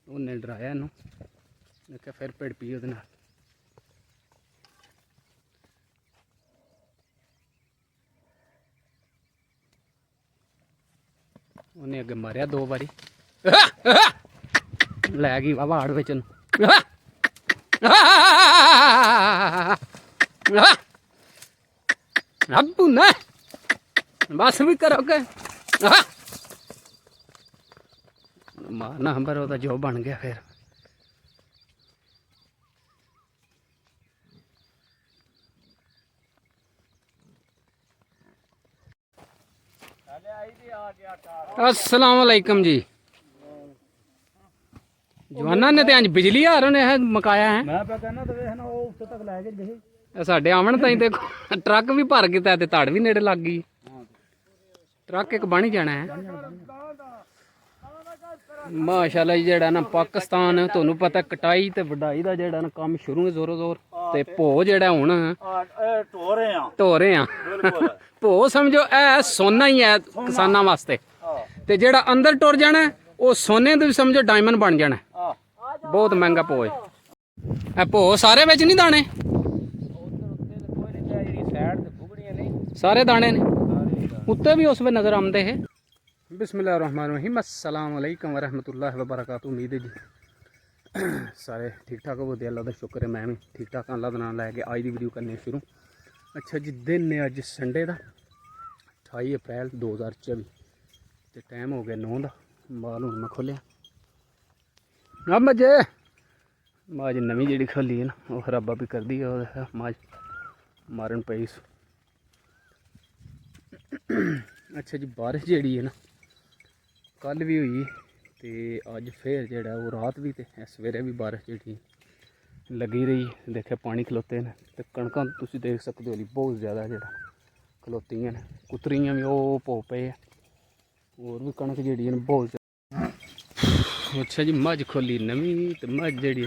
ਉਹਨੇ ਡਰਾਇਆ ਇਹਨੂੰ। ਮੈਂ ਕਿਹਾ ਫਿਰ ਭਿੜ ਪਈ ਉਹਦੇ ਨਾਲ। ਉਹਨੇ ਅੱਗੇ ਮਾਰਿਆ 2 ਵਾਰੀ, ਲੈ ਗਈ ਵਾ ਵਾੜ ਵਿੱਚ ਨੂੰ। ਅੱਬੂ ਨਾ ਬਸ ਵੀ ਕਰੋਗੇ ਮਾਰਨਾ ਹੰਬਰ, ਉਹਦਾ ਜੋ ਬਣ ਗਿਆ ਫਿਰ। अस्सलाम वालेकुम जी। जवाना ने तो अंज बिजली हार ने मकाया है। मैं कहना तो देखना वो उत्ते तक ले गए साडे आवन ताई देखो ट्रक भी भर गया ते धड़ भी नेड़े लग गई। ट्रक एक बन ही जाना है माशाल्लाह जी। जेड़ा ना पाकिस्तान तुहानू पता कटाई ते वढाई दा जेड़ा ना काम शुरू है जोरों जोर ते भो जेड़ा हुण ढो रहे हैं भो समझो ए सोना ही है किसानां वास्ते ते जेड़ा अंदर टुर जाना वो सोने दे समझो डायमंड बन जाना। बहुत महंगा भो है। ए भो सारे विच नहीं दाने, सारे दाने ने उत्ते भी उस वे नज़र आते हैं। बिस्मिल्लाहिर्रहमानिर्रहीम, अस्सलाम वालेकुम वरहमतुल्लाहि वबरकातुहू। उम्मीद है जी सारे ठीक ठाक हो। अल्लाह का शुक्र है मैं भी ठीक ठाक। अल्लाह का नाम लैके अज की वीडियो करने शुरू। अच्छा जी, दिन है अज संडे का 28 अप्रैल 2024 तो टाइम हो गया 9 का। बाल हूँ मैं खोलिया अब मजे माज नवी जी खोली है ना वो खराबा भी कर दी है। माज मारन पई। अच्छा जी, बारिश जी है ना कल भी हुई तो अज फिर जो वो रात भी तो सवेरे भी बारिश जी लगी रही। देखे पानी खलोते हैं तो कणकां तुसीं देख सकते हो बहुत ज़्यादा जो खलोतियाँ ने कुतरियाँ भी वो पो पे। और भी कणक जी बहुत ज़्यादा। अच्छा जी, मझ खोली नवी तो मझ जी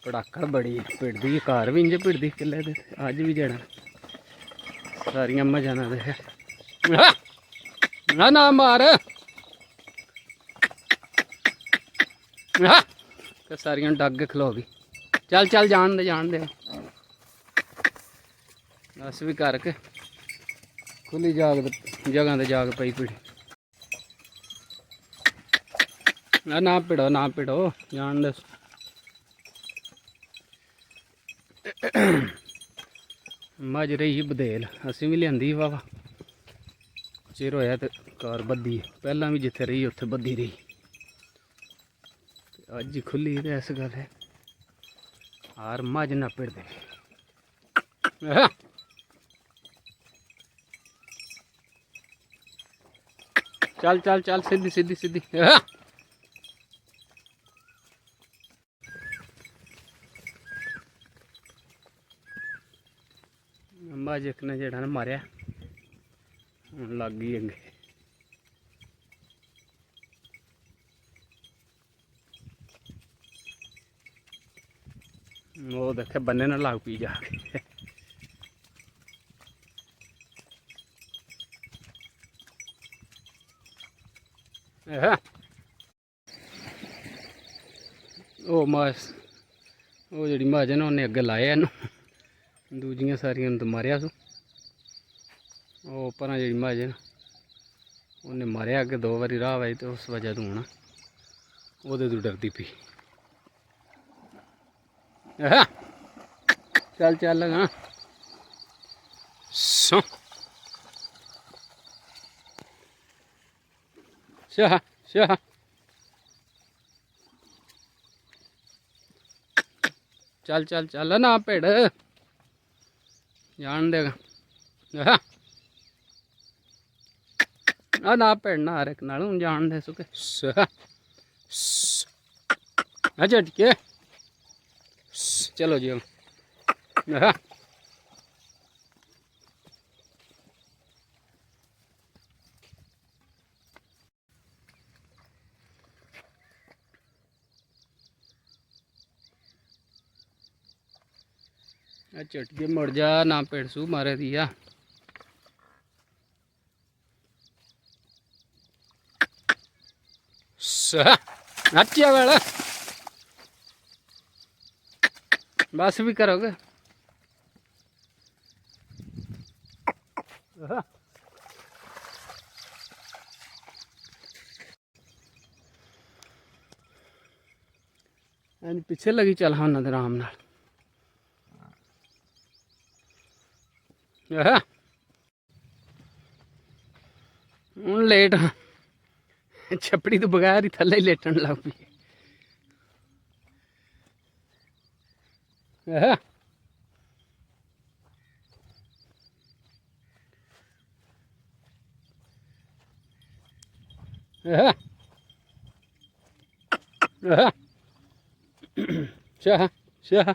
पटाकड़ बड़ी भिड़दी घर भी इंज भिड़दी किले दे। अज भी जड़ा सारिया मझां ना देखे ना मार सारिया डग खलो गई। चल चल जान दे अस भी करके खुली जाग जगह ते जाग पई पीड़ी। ना भिड़ो जान दे। मझ रही बधेल असी भी लियांदी वावा चिर होया तो कार बद्धी। पहला भी जिथे रही उत्थे बद्धी रही अज खुली तो इस गल है हार मझ ना भिड़दे। चल चल चल सीधी सीधी सीधी। मझ एक ने जेड़ा ना मारिया लग गई अगे। वो देखे बन्ने ना लग पी जाके। वो मास वो जी मझ ना उन्हें अगे लाया इनू दूजियां सारिया तो मारिया सू। वो पर जी मझ ना उन्हें मारिया अगे 2 बारी राह आई तो उस वजह तो हूँ वो तो डरती पी। चल चल हाँ शाह शाह चल चल चल ना भिड़ जान देगा। ना भिड़ ना हर एक नाल जान दे सुके झटके। चलो जी झटके मुड़ जा ना भिड़सू मारे दिया। अच्छा वाला बस भी करोगे पीछे लगी चल हाँ ना आराम नाल हूँ लेट हाँ छपड़ी तो बगैर ही थले लेटन लग पी शाह शाह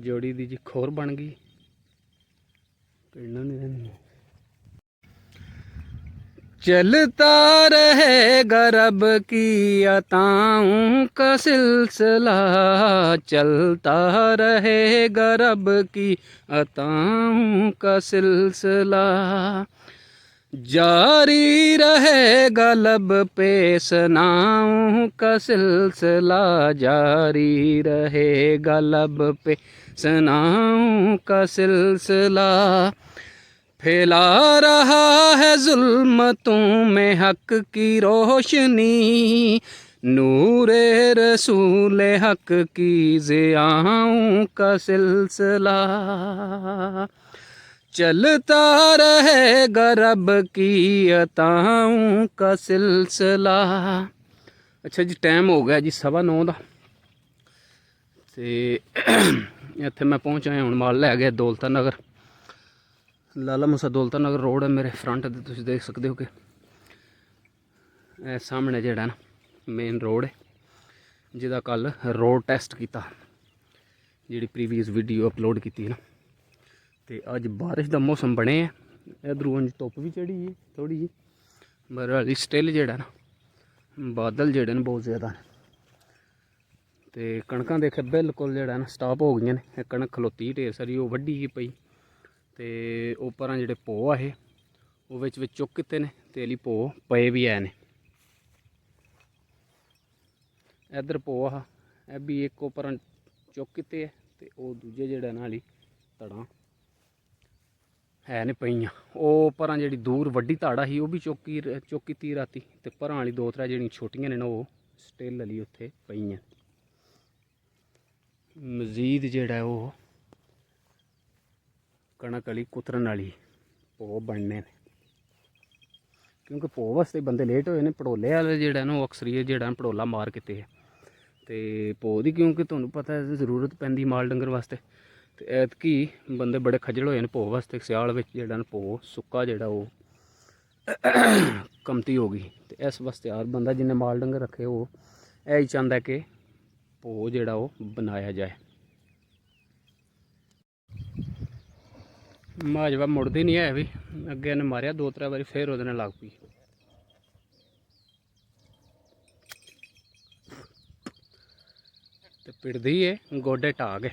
जोड़ी दी जी खोर बन गई चलता रहेगा रब की अताओं का सिलसिला चलता रहेगा रब की अताओं का सिलसिला जारी रहेगा लब पे सनाओं का सिलसिला जारी रहेगा लब पे सनाओं का सिलसिला फैला रहा है जुल्मतों में हक की रोशनी नूरे रसूल हक की ज़ियाओं का सिलसिला चलता रहेगा रब की अताओं का सिलसिला। अच्छा जी टाइम हो गया जी 9:15 का ते इत्थे मैं पहुँच आया हूँ माल लै गया दौलता नगर लाला मूसा दौलता नगर रोड है मेरे फ्रंट ते तुसीं देख सकते हो कि सामने जेह्ड़ा ना मेन रोड है जिहदा कल रोड टेस्ट किया जी प्रीवियस वीडियो अपलोड की ना तो अज बारिश का मौसम बने इधरों धुप्प भी चढ़ी है थोड़ी जी मगर हाली स्टिल जेह्ड़ा ना बादल जेह्ड़े न बहुत ज़्यादा तो कणकां देखे बिल्कुल जेह्ड़ा ना स्टाप हो गई ने कणक खलोती ढेर सारी वो वड्डी ही पई ते उप्परां जेह्ड़े भो है वो विच चुक कीते ने ते हली भो पे भी है ने इधर भो हा एह भी एक उप्परां चुक कीते है ते ओह दूजे जेह्ड़े ना हली धड़ां है ने पईयां ओह उप्परां जेह्ड़ी दूर वड्डी धड़ ही ओह भी चुक कीती राती ते परां हली 2-3 जेह्ड़ियां छोटियां ने ओह स्टिल हली उत्थे पईयां मजीद जेह्ड़ा ओह कणक हली कुतरन वाली भो बनने ने क्योंकि भो वास्ते बंदे लेट होए ने पड़ोले वाले जेह्ड़ा ना अक्सरीत जेह्ड़ा पड़ोला मार कीते है ते भो दी क्योंकि तुहानूं पता है जरूरत पैंदी माल डंगर वास्ते ते ऐतकी बंदे बड़े खज्जल होए ने भो वास्ते स्याल विच जेह्ड़ा ना भो सुक्का जेह्ड़ा ओह् कमती हो गई ते इस वास्ते हर बंदा जिन्ने माल डंगर रखे ओह् यही चांह्दा है कि भो जेह्ड़ा ओह् बनाया जाए माजवा मुड़दी नहीं है भी अग्गे इन्हें मारिया 2-3 बारी फिर ओहदे नाल लग पई ते पिड़दी है गोडे ढा के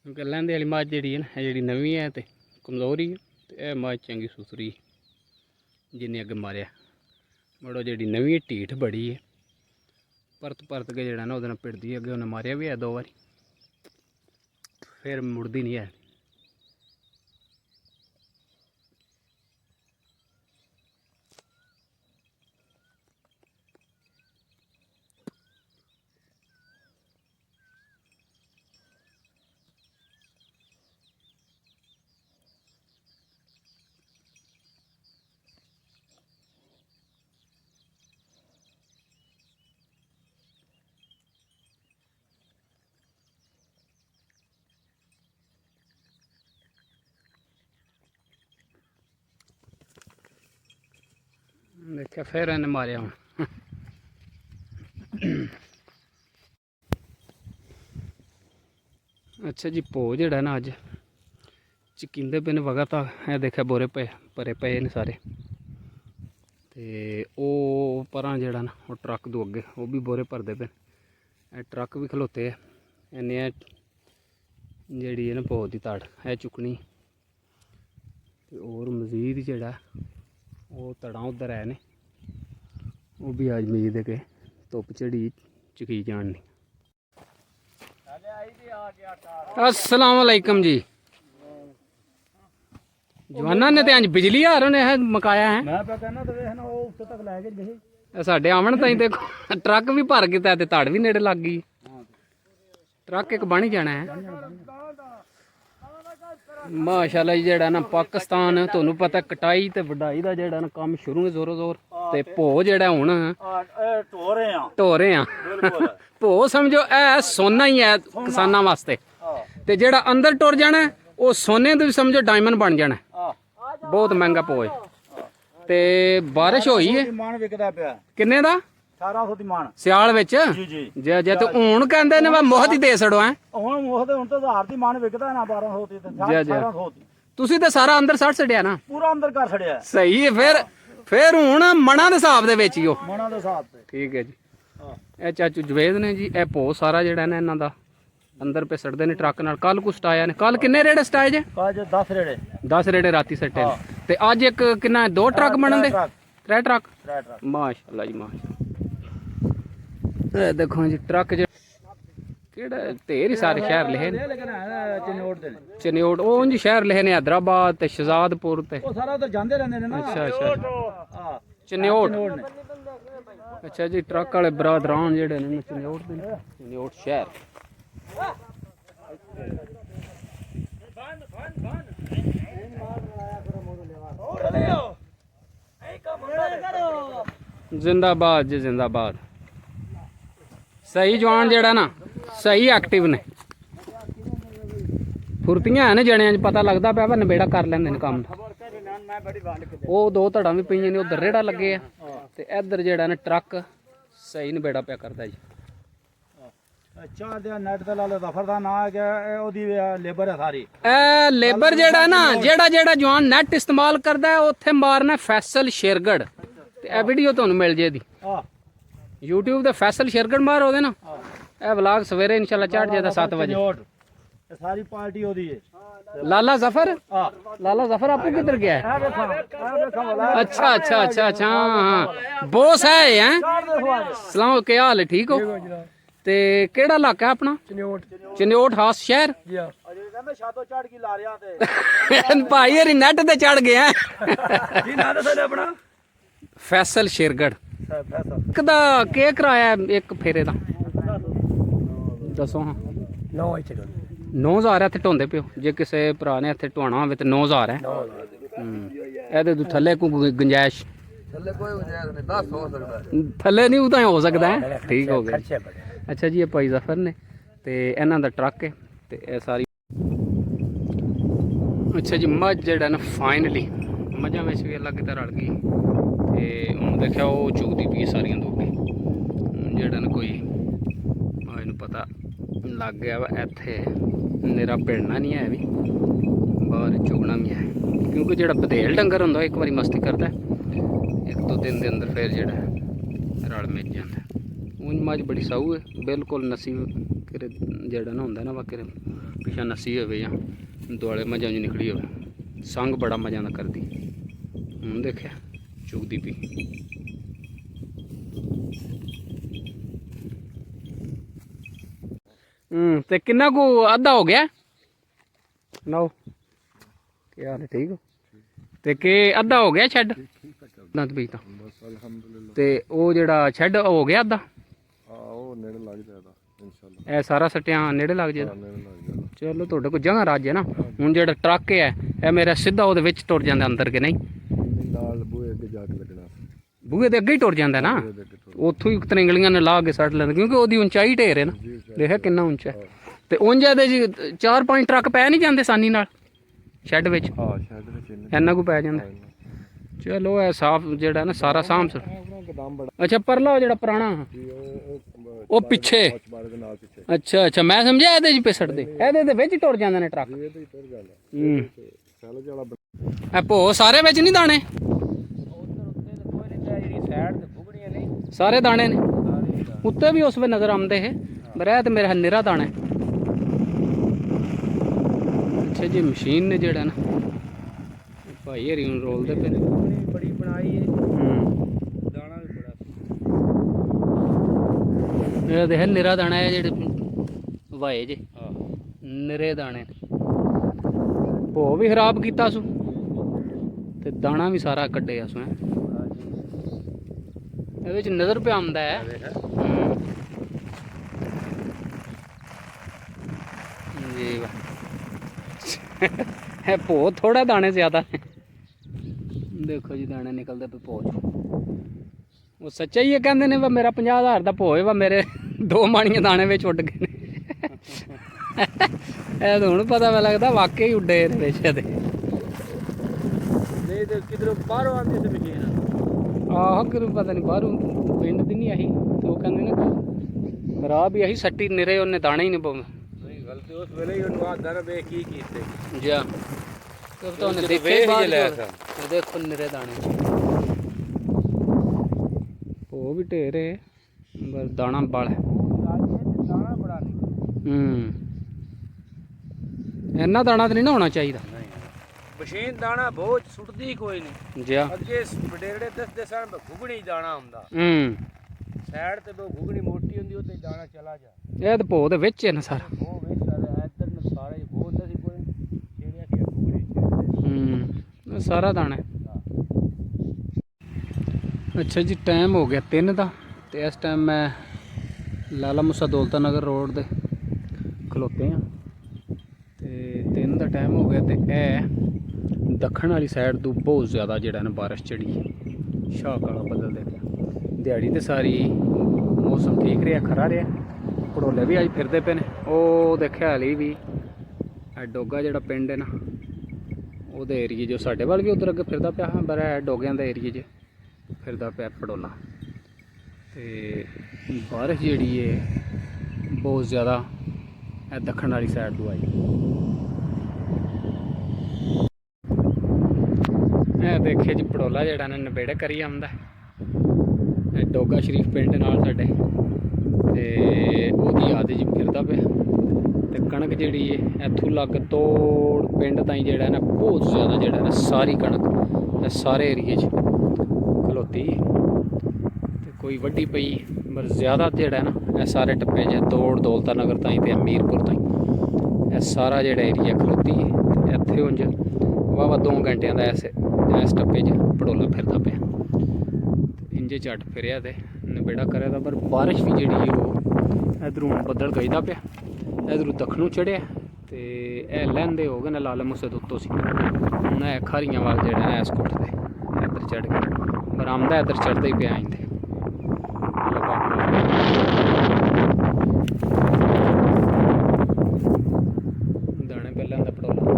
क्योंकि लैंदे वाली मझ जी है ना जी नवीं है तो कमज़ोर ही है तो यह मझ चंगी सुथरी जिन्नी अग्गे मारिया मड़ो जी नवीं ढीठ बड़ी है परत परत के जेड़ा ना वो पिड़दी अगे उन्हें मारिया भी है 2 बारी फिर मुड़दी नहीं है देखा फिर इन्हें मारिया हूँ अच्छा जी भो जेड़ा ना अज ਚਕੀਂਦੇ ਪਏ ਨੇ ਵਗਾਤਾਰ। ਇਹ ਦੇਖਿਆ ਬੋਰੇ ਭਰੇ ਪਏ ਨੇ ਸਾਰੇ। ਤੇ ਉਹ ਪਰਾਂ ਜਿਹੜਾ ਨਾ ਉਹ ਟਰੱਕ ਤੋਂ ਅੱਗੇ ਉਹ ਵੀ ਬੋਰੇ ਭਰਦੇ ਪਏ। ਇਹ ਟਰੱਕ ਵੀ ਖਲੋਤੇ ਆ। ਇਹਨੇ ਜਿਹੜੀ ਹੈ ਨਾ ਬਹੁਤ ਦੀ ਤੜ ਇਹ ਚੁੱਕਣੀ। ਤੇ ਹੋਰ ਮਜ਼ੀਦ ਜਿਹੜਾ ਉਹ ਤੜਾਂ ਉੱਧਰ ਆਏ ਨੇ, ਉਹ ਵੀ ਅੱਜ ਮਜ਼ੀਦ ਕੇ ਧੁੱਪ ਚੜੀ ਚੁਕੀ ਜਾਣ ਨਹੀਂ। अस्सलाम वालेकुम जी। जवाना ने तो अंज बिजली हार ने मकाया है। मैं कहना तो देखना वो उत्ते तक ले के गए साडे आवन ताई देखो ट्रक भी भर गया ते तड़ भी नेड़े लग गई। ट्रक एक बन ही जाना है माशाल्लाह जी। जेड़ा ना पाकिस्तान तुहानू पता कटाई ते वढाई दा जेड़ा ना काम शुरू है जोरों जोर। ते भो जेड़ा हुण ढो रहे हैं भो समझो ए सोना ही है किसानां वास्ते। ते जेड़ा अंदर टुर जाना वो सोने तो भी समझो डायमंड बन जाना। बहुत महंगा भो है। ते बारिश होई है किन्ने दा 1800 दी मान सियाल विच जे जे ते हुण कहंदे ने मोहत ही दे छड़ो है। हुण मोहत हुण तो 1000 दी मान विकदा ना 1200 दी ते 1800 दी। तुसी ते सारा अंदर सड़ छड़िया ना पूरा अंदर कर छड़िया। सही है फिर हुण मणा दे हिसाब दे विच ही हो मणा दे हिसाब ते ठीक है जी। ਇਹ ਚਾਚੂ ਜਵੇਦ ਨੇ ਜੀ। ਇਹ ਭੋ ਸਾਰਾ ਜਿਹੜਾ ਨਾ ਇਹਨਾਂ ਦਾ ਅੰਦਰ ਪੇ ਸੜਦੇ ਨੇ ਟਰੱਕ ਨਾਲ। ਕੱਲ ਕੁ ਸਟਾਇਆ ਨੇ। ਕੱਲ ਕਿੰਨੇ ਰੇੜੇ ਸਟਾਏ ਜੇ? ਅੱਜ 10 ਰੇੜੇ 10 ਰੇੜੇ ਰਾਤੀ ਸੱਟੇ ਨੇ। ਤੇ ਅੱਜ ਇੱਕ ਕਿੰਨਾ 2 ਟਰੱਕ ਬਣਨ ਦੇ 3 ਟਰੱਕ ਮਾਸ਼ਾਅੱਲਾ ਜੀ ਮਾਸ਼ਾਅੱਲਾ। ਇਹ ਦੇਖੋ ਜੀ ਟਰੱਕ ਕਿਹੜਾ ਢੇਰ ਹੀ ਸਾਰੇ ਸ਼ਹਿਰ ਲਿਖੇ ਨੇ। ਚਨਿਓਟ ਉਹ ਉਂਝ ਸ਼ਹਿਰ ਲਿਖੇ ਨੇ ਹੈਦਰਾਬਾਦ ਤੇ ਸ਼ਹਜ਼ਾਦਪੁਰ ਤੇ ਉਹ ਸਾਰਾ ਉਧਰ ਜਾਂਦੇ ਰਹਿੰਦੇ ਨੇ ਨਾ। ਅੱਛਾ ਅੱਛਾ ਚਨਿਓਟ। अच्छा जी ट्रक वाले बरादरान जेडे ने चनियोट शहर। जिंदाबाद जी जिंदाबाद। सही जवान जेड़ा ना सही एक्टिव ने फुर्तियां है जने पता लगता पाया नबेड़ा कर लेंदे ने काम। वो 2 धड़ा भी पईयां ने उधर रेड़ा लगे आ ते इधर जेड़ा ना ट्रक सही नबेड़ा पिया करदा जी। चार दे नेट ते ला लो दफर दा ना है कि ओदी लेबर है सारी। ए लेबर जेड़ा ना जेड़ा जवान नेट इस्तेमाल करदा है ओथे मारना फैसल शेरगढ़ ते ए वीडियो तुहानू मिल जेदी YouTube ते फैसल शेरगढ़ मार ओदे ना ए व्लॉग सवेरे इंशाल्लाह चढ़ जादा 7 बजे। सारी पार्टी ओदी है। लाला जफर आपको किधर गया है? अच्छा अच्छा अच्छा अच्छा हाँ बॉस है हैं। सलाम क्या हाल है ठीक हो? ते केड़ा इलाका है अपना? चनियोट खास शहर भाई हरी नेट ते चढ़ गए हैं। फैसल शेरगढ़ कदा के कराया एक फेरे दा दसो। हाँ 9000 ਇੱਥੇ ਢੋਂਦੇ ਪਿਓ। ਜੇ ਕਿਸੇ ਭਰਾ ਨੇ ਇੱਥੇ ਢਵਾਣਾ ਹੋਵੇ ਤੇ 9000 ਹੈ। ਇਹਦੇ ਤੋਂ ਥੱਲੇ ਕੋਈ ਗੁੰਜਾਇਸ਼? ਥੱਲੇ ਕੋਈ ਗੁੰਜਾਇਸ਼ ਨਹੀਂ 10 ਹੋ ਸਕਦਾ। ਥੱਲੇ ਨਹੀਂ ਉਹ ਤਾਂ ਹੋ ਸਕਦਾ ਹੈ। ਠੀਕ ਹੋ ਗਿਆ। ਅੱਛਾ ਜੀ ਇਹ ਭਾਈ ਜ਼ਫਰ ਨੇ ਤੇ ਇਹਨਾਂ ਦਾ ਟਰੱਕ ਹੈ ਤੇ ਇਹ ਸਾਰੀ। ਅੱਛਾ ਜੀ ਮੱਝ ਜਿਹੜਾ ਨਾ ਫਾਈਨਲੀ ਮੱਝਾਂ ਵਿੱਚ ਵੀ ਅਲੱਗ ਤਰ੍ਹਾਂ ਰਲ ਗਈ ਤੇ ਹੁਣ ਦੇਖਿਆ ਉਹ ਚੁਗਦੀ ਪਈ ਸਾਰੀਆਂ ਦੋਗੇ। ਜਿਹੜਾ ਨਾ ਕੋਈ ਇਹਨੂੰ ਪਤਾ ਲੱਗ ਗਿਆ ਵਾ ਇੱਥੇ ਮੇਰਾ ਭਿੜਨਾ ਨਹੀਂ ਹੈ ਵੀ ਬਾਹਰ ਚੁਗਣਾ ਵੀ ਹੈ ਕਿਉਂਕਿ ਜਿਹੜਾ ਬਧੇਲ ਡੰਗਰ ਹੁੰਦਾ ਇੱਕ ਵਾਰੀ ਮਸਤੀ ਕਰਦਾ 1-2 ਦਿਨ ਦੇ ਅੰਦਰ ਫਿਰ ਜਿਹੜਾ ਰਲ ਮਿਲ ਜਾਂਦਾ। ਉਂਝ ਮੱਝ ਬੜੀ ਸਾਊ ਹੈ ਬਿਲਕੁਲ ਨਸੀ ਕਿਰੇ ਜਿਹੜਾ ਨਾ ਹੁੰਦਾ ਨਾ ਵਾ ਕਿਰੇ ਪਿਛਾ ਨਸੀ ਹੋਵੇ ਜਾਂ ਦੁਆਲੇ ਮੱਝਾਂ ਚ ਨਿਕਲੀ ਹੋਵੇ ਸੰਗ ਬੜਾ ਮਜ਼ਾ ਨਾ ਕਰਦੀ। ਹੁਣ ਦੇਖਿਆ ਚੁਗਦੀ ਪਈ। ਤੇ ਕਿੰਨਾ ਕੁ ਅੱਧਾ ਹੋ ਗਿਆ? ਲਓ ਕੀ ਹਾਲ ਹੈ ਠੀਕ ਹੋ? ਤੇ ਕਿ ਅੱਧਾ ਹੋ ਗਿਆ ਛੱਡ ਨੰਦ ਵੀ ਤਾਂ ਤੇ ਉਹ ਜਿਹੜਾ ਛੱਡ ਹੋ ਗਿਆ ਅੱਧਾ? ਹਾਂ ਉਹ ਨੇੜੇ ਲੱਗ ਜਾਏਗਾ ਇੰਸ਼ਾਅੱਲਾ। ਇਹ ਸਾਰਾ ਸਟਿਆਂ ਨੇੜੇ ਲੱਗ ਜਾਏਗਾ। ਚਲੋ ਤੁਹਾਡੇ ਕੋਲ ਜਗ੍ਹਾ ਰਾਜ ਹੈ ਨਾ। ਹੁਣ ਜਿਹੜਾ ਟਰੱਕ ਹੈ ਇਹ ਮੇਰਾ ਸਿੱਧਾ ਉਹਦੇ ਵਿੱਚ ਟੁਰ ਜਾਂਦਾ ਅੰਦਰ ਕਿ ਨਹੀਂ? ਨਾਲ ਬੂਹੇ ਅੱਗੇ ਜਾ ਕੇ ਲੱਗਣਾ। ਬੂਹੇ ਦੇ ਅੱਗੇ ਹੀ ਟੁਰ ਜਾਂਦਾ ਨਾ ਉੱਥੋਂ ਹੀ ਤਰੰਗਲੀਆਂ ਨੇ ਲਾ ਕੇ ਸੱਟ ਲੈਂਦੇ ਕਿਉਂਕਿ ਉਹਦੀ ਉਚਾਈ ਢੇਰ ਹੈ ਨਾ। ਦੇਖਿਆ ਕਿੰਨਾ ਉੱਚਾ ਤੇ ਉਂਝ ਇਹਦੇ ਜੀ 4-5 ਟਰੱਕ ਪੈ ਨਹੀਂ ਜਾਂਦੇ ਆਸਾਨੀ ਨਾਲ ਸ਼ੈੱਡ ਵਿੱਚ। ਇੰਨਾ ਕੁ ਪੈ ਜਾਂਦਾ। ਚਲੋ ਇਹ ਸਾਫ ਜਿਹੜਾ ਨਾ ਸਾਰਾ ਸਾਂਭ। ਅੱਛਾ ਪਰਲਾ ਜਿਹੜਾ ਪੁਰਾਣਾ ਉਹ ਪਿੱਛੇ। ਅੱਛਾ ਅੱਛਾ ਮੈਂ ਸਮਝਿਆ ਇਹਦੇ 'ਚ ਪਿਸੜਦੇ ਇਹਦੇ ਦੇ ਵਿੱਚ ਟੁਰ ਜਾਂਦੇ ਨੇ ਟਰੱਕ। ਇਹ ਭੋ ਸਾਰੇ ਵਿੱਚ ਨਹੀਂ ਦਾਣੇ ਉਧਰ ਉੱਤੇ ਤੇ ਕੋਈ ਨਹੀਂ ਪਿਆ, ਜਿਹੜੀ ਸਾਈਡ ਤੇ ਫੁਗੜੀਆਂ ਨਹੀਂ ਸਾਰੇ ਦਾਣੇ ਨੇ ਸਾਰੇ ਦਾ। ਉੱਤੇ ਵੀ ਉਸ ਵੇ ਨਜ਼ਰ ਆਉਂਦੇ ਇਹ ਬਰਹਿ ਤੇ ਮੇਰਾ ਨਿਰਾ ਦਾਣਾ ਹੈ। ਅੱਛਾ ਜੀ ਮਸ਼ੀਨ ਨੇ ਜਿਹੜਾ ਨਾ ਭਾਈ ਹਰੀ ਨੂੰ ਰੋਲਦੇ ਪਏ ਨੇ। ਫੁਗੜੀ ਬੜੀ ਬਣਾਈ ਹੈ, ਹੂੰ ਦਾਣਾ ਵੀ ਬੜਾ। ਇਹ ਦੇਖ ਨਿਰਾ ਦਾਣਾ ਹੈ ਜਿਹੜੇ ਵਾਏ ਜੇ ਹਾਂ ਨਿਰੇ ਦਾਣੇ ਭੋ ਵੀ ਖਰਾਬ ਕੀਤਾ ਸੂ ਤੇ ਦਾਣਾ ਵੀ ਸਾਰਾ ਕੱਢਿਆ ਸੂ ਇਹਦੇ ਵਿੱਚ ਨਜ਼ਰ ਪਿਆ ਆਉਂਦਾ ਹੈ। ਜੀ ਵਾਹ ਇਹ ਭੋ ਥੋੜਾ ਦਾਣੇ ਜ਼ਿਆਦਾ ਨੇ। ਦੇਖੋ ਜੀ ਦਾਣੇ ਨਿਕਲਦੇ ਪਏ ਭੋ ਚੋਂ। ਉਹ ਸੱਚਾ ਹੀ ਇਹ ਕਹਿੰਦੇ ਨੇ ਵਾ ਮੇਰਾ 50,000 ਦਾ ਭੋ ਹੈ ਵਾ ਮੇਰੇ 2 ਮਾਣੀਆਂ ਦਾਣੇ ਵਿੱਚ ਉੱਡ ਗਏ ਨੇ। ਇਹ ਤਾਂ ਹੁਣ ਪਤਾ ਮੈਂ ਲੱਗਦਾ ਵਾਕਈ ਉੱਡੇ ਇਹਦੇ ਵਿੱਚ ਇਹਦੇ। ਨਹੀਂ ਤੇ ਕਿਧਰੋਂ ਬਾਹਰੋਂ ਆਉਂਦੀ ਸੀ ਮਸ਼ੀਨ। ਆਹੋ ਕਿਨੂੰ ਪਤਾ ਨਹੀਂ ਬਾਹਰੋਂ ਪਿੰਡ ਦੀ ਨਹੀਂ ਆਹੀ ਤੇ ਉਹ ਕਹਿੰਦੇ ਨੇ ਖਰਾਬ ਹੀ ਆਹੀ ਸੱਟੀ ਨਿਰੇ ਉਹਨੇ ਦਾਣੇ ਹੀ ਨਹੀਂ ਪਾਉਂਦੇ। ਨਹੀਂ ਗਲਤੀ ਉਸ ਵੇਲੇ ਹੀ ਉਹਨੂੰ ਆ ਦਰ ਵੇ ਕੀ ਕੀਤੇ ਜਾ ਤੇ ਤਾਂ ਉਹਨੇ ਦੇਖੇ ਵੇਖ ਬਾਅਦ ਹੀ ਲਿਆ ਚੋਂ। ਇਹ ਦੇਖੋ ਨਿਰੇ ਦਾਣੇ ਉਹ ਵੀ ਢੇਰੇ ਬਸ ਦਾਣਾ ਬਲ ਹੈ। ਦਾਣਾ ਬੜਾ ਨਹੀਂ ਇੰਨਾ ਦਾਣਾ ਤਾਂ ਨਹੀਂ ਨਾ ਹੋਣਾ ਚਾਹੀਦਾ। ਮਸ਼ੀਨ ਦਾਣਾ ਬਹੁਤ ਸੁੱਟਦੀ ਕੋਈ ਨਹੀਂ। ਜਿਆ ਅੱਗੇ ਵਡੇਰੇ ਦੱਸਦੇ ਸਨ ਘੁਗਣੀ ਦਾਣਾ ਹੁੰਦਾ, ਸਾਈਡ ਤੇ ਉਹ ਘੁਗਣੀ ਮੋਟੀ ਹੁੰਦੀ ਉੱਤੇ ਦਾਣਾ ਚਲਾ ਜਾ। ਇਹ ਤਾਂ ਭੋ ਦੇ ਵਿੱਚ ਹੈ ਨਾ ਸਾਰਾ। ਉਹ ਵੇ ਸਾਰੇ ਇੱਧਰ ਨੂੰ ਸਾਰੇ ਬੋਲਦਾ ਸੀ ਕੋਈ ਜਿਹੜਿਆ ਕਿ ਘੁਗਣੀ ਇਹ ਸਾਰਾ ਦਾਣਾ ਹੈ। ਅੱਛਾ ਜੀ ਟਾਈਮ ਹੋ ਗਿਆ 3 ਦਾ ਤੇ ਇਸ ਟਾਈਮ ਮੈਂ ਲਾਲਾ ਮੂਸਾ ਦੌਲਤਾ ਨਗਰ ਰੋਡ ਦੇ ਖਲੋਤੇ ਹਾਂ ਤੇ 3 ਦਾ ਟਾਈਮ ਹੋ ਗਿਆ ਤੇ ਇਹ ਦੱਖਣ ਵਾਲੀ ਸਾਈਡ ਤੋਂ ਬਹੁਤ ਜ਼ਿਆਦਾ ਜਿਹੜਾ ਨਾ ਬਾਰਿਸ਼ ਚੜੀ ਹੈ। ਸ਼ਾਹ ਕਾਲਾ ਬੱਦਲ ਦੇ ਪਿਆ ਦਿਹਾੜੀ ਤੇ ਸਾਰੀ ਮੌਸਮ ਠੀਕ ਰਿਹਾ ਖਰਾ ਰਿਹਾ। ਪੜੋਲੇ ਵੀ ਅੱਜ ਫਿਰਦੇ ਪਏ ਨੇ। ਉਹ ਦੇਖਿਆ ਹਾਲੀ ਵੀ ਇਹ ਡੋਗਾ ਜਿਹੜਾ ਪਿੰਡ ਹੈ ਨਾ ਉਹਦੇ ਏਰੀਏ ਜੋ ਸਾਡੇ ਵੱਲ ਵੀ ਉਧਰ ਅੱਗੇ ਫਿਰਦਾ ਪਿਆ ਹਾਂ ਪਰ ਇਹ ਡੋਗਿਆਂ ਦਾ ਏਰੀਏ 'ਚ ਫਿਰਦਾ ਪਿਆ ਪੜੋਲਾ। ਤੇ ਬਾਰਿਸ਼ ਜਿਹੜੀ ਹੈ ਬਹੁਤ ਜ਼ਿਆਦਾ ਇਹ ਦੱਖਣ ਵਾਲੀ ਸਾਈਡ ਤੋਂ ਆਈ। ਇਹ ਦੇਖੇ ਜੀ ਪੜੋਲਾ ਜਿਹੜਾ ਨਾ ਨਵੇੜੇ ਕਰੀ ਆਉਂਦਾ। ਇਹ ਡੋਗਾ ਸ਼ਰੀਫ ਪਿੰਡ ਨਾਲ ਸਾਡੇ ਤੇ ਉਹਦੀ ਯਾਦ 'ਚ ਫਿਰਦਾ ਪਿਆ। ਤੇ ਕਣਕ ਜਿਹੜੀ ਹੈ ਇੱਥੋਂ ਲੱਗ ਤੋੜ ਪਿੰਡ ਤਾਈਂ ਜਿਹੜਾ ਨਾ ਬਹੁਤ ਜ਼ਿਆਦਾ ਜਿਹੜਾ ਨਾ ਸਾਰੀ ਕਣਕ ਇਹ ਸਾਰੇ ਏਰੀਏ 'ਚ ਖਲੋਤੀ ਤੇ ਕੋਈ ਵੱਡੀ ਪਈ ਪਰ ਜ਼ਿਆਦਾ ਜਿਹੜਾ ਨਾ ਇਹ ਸਾਰੇ ਟੱਪੇ 'ਚ ਤੋੜ ਦੌਲਤਾ ਨਗਰ ਤਾਈਂ ਤੇ ਅਮੀਰਪੁਰ ਤਾਈਂ ਇਹ ਸਾਰਾ ਜਿਹੜਾ ਏਰੀਆ ਖਲੋਤੀ ਹੈ। ਤੇ ਇੱਥੇ ਉਂਝ ਵਾਹਵਾ 2 ਘੰਟਿਆਂ ਦਾ ਇਸ ਟੱਪੇ 'ਚ ਪੜੋਲਾ ਫਿਰਦਾ ਪਿਆ। ਇੰਜੇ ਝੱਟ ਫਿਰਿਆ ਤੇ ਨਵੇੜਾ ਕਰਿਆ ਤਾਂ ਪਰ ਬਾਰਿਸ਼ ਵੀ ਜਿਹੜੀ ਉਹ ਇੱਧਰੋਂ ਬੱਦਲ ਗਈਦਾ ਪਿਆ ਇੱਧਰੋਂ ਦੱਖਣੋਂ ਚੜਿਆ ਤੇ ਇਹ ਲਹਿੰਦੇ ਹੋ ਗਏ ਨੇ ਲਾਲ ਮੂਸੇ ਦੇ ਉੱਤੋਂ ਸੀ। ਹੁਣ ਇਹ ਖਾਰੀਆਂ ਵਾਲ ਜਿਹੜਾ ਨਾ ਇਸ ਕੋਠ ਤੇ ਇੱਧਰ ਚੜ ਕੇ ਪਰ ਆਮਦਾ ਇੱਧਰ ਚੜਦਾ ਹੀ ਪਿਆ ਆਂਦੇ। ਦਾਣੇ ਪਹਿਲਾਂ ਦਾ ਪੜੋਲਾ।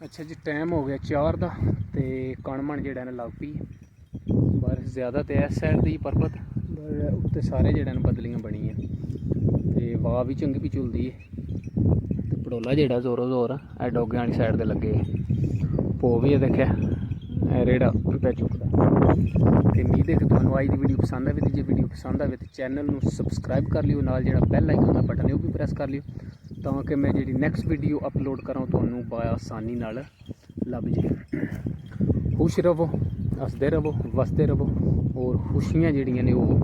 ਅੱਛਾ ਜੀ ਟਾਈਮ ਹੋ ਗਿਆ 4 ਦਾ ਤੇ ਕਣਮਣ ਜਿਹੜਾ ਨਾ ਲੱਗ ਪਈ ਬਾਰਿਸ਼ ਜ਼ਿਆਦਾ ਤੇ ਇਸ ਸਾਈਡ ਦੀ ਪਰਬਤ ਉੱਤੇ ਸਾਰੇ ਜਿਹੜੇ ਨੇ ਬਦਲੀਆਂ ਬਣੀਆਂ ਤੇ ਵਾਹ ਵੀ ਚੰਗੀ ਵੀ ਚੁਲਦੀ ਹੈ ਤੇ ਪੜੋਲਾ ਜਿਹੜਾ ਜ਼ੋਰੋ ਜ਼ੋਰ ਇਹ ਡੋਗਿਆਂ ਵਾਲੀ ਸਾਈਡ ਤੇ ਲੱਗੇ ਭੋ ਵੀ ਇਹ ਦੇਖਿਆ ਇਹ ਰੇੜਾ ਪੈ ਚੁੱਕਦਾ। ਤੇ ਉਮੀਦ ਹੈ ਕਿ ਤੁਹਾਨੂੰ ਅੱਜ ਦੀ ਵੀਡੀਓ ਪਸੰਦ ਆਵੇ ਤੇ ਜੇ ਵੀਡੀਓ ਪਸੰਦ ਆਵੇ ਤੇ ਚੈਨਲ ਨੂੰ ਸਬਸਕ੍ਰਾਈਬ ਕਰ ਲਿਓ ਨਾਲ ਜਿਹੜਾ ਬੈਲ ਆਈਕਨ ਦਾ ਬਟਨ ਹੈ ਉਹ ਵੀ ਪ੍ਰੈਸ ਕਰ ਲਿਓ ਤਾਂ ਕਿ ਮੈਂ ਜਿਹੜੀ ਨੈਕਸਟ ਵੀਡੀਓ ਅਪਲੋਡ ਕਰਾਂ ਤੁਹਾਨੂੰ ਆਸਾਨੀ ਨਾਲ ਲੱਭ ਜਾਏ। ਖੁਸ਼ ਰਹੋ, ਹੱਸਦੇ ਰਹੋ, ਵਸਦੇ ਰਹੋ ਔਰ ਖੁਸ਼ੀਆਂ ਜਿਹੜੀਆਂ ਨੇ ਉਹ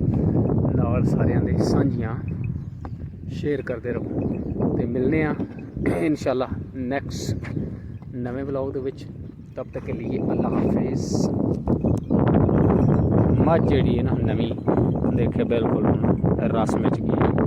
ਨਾਲ ਸਾਰਿਆਂ ਦੇ ਸਾਂਝੀਆਂ ਸ਼ੇਅਰ ਕਰਦੇ ਰਹੋ ਤੇ ਮਿਲਨੇ ਆ ਇਨਸ਼ਾਅੱਲਾ ਨੈਕਸਟ ਨਵੇਂ ਵਲੌਗ ਦੇ ਵਿੱਚ। ਤਬ ਤੱਕ ਕੇ ਲਈ ਅੱਲਾ ਹਾਫਿਜ਼। ਮੱਝ ਜਿਹੜੀ ਹੈ ਨਾ ਨਵੀਂ ਦੇਖੇ ਬਿਲਕੁਲ ਰਸ ਵਿੱਚ ਗਈ।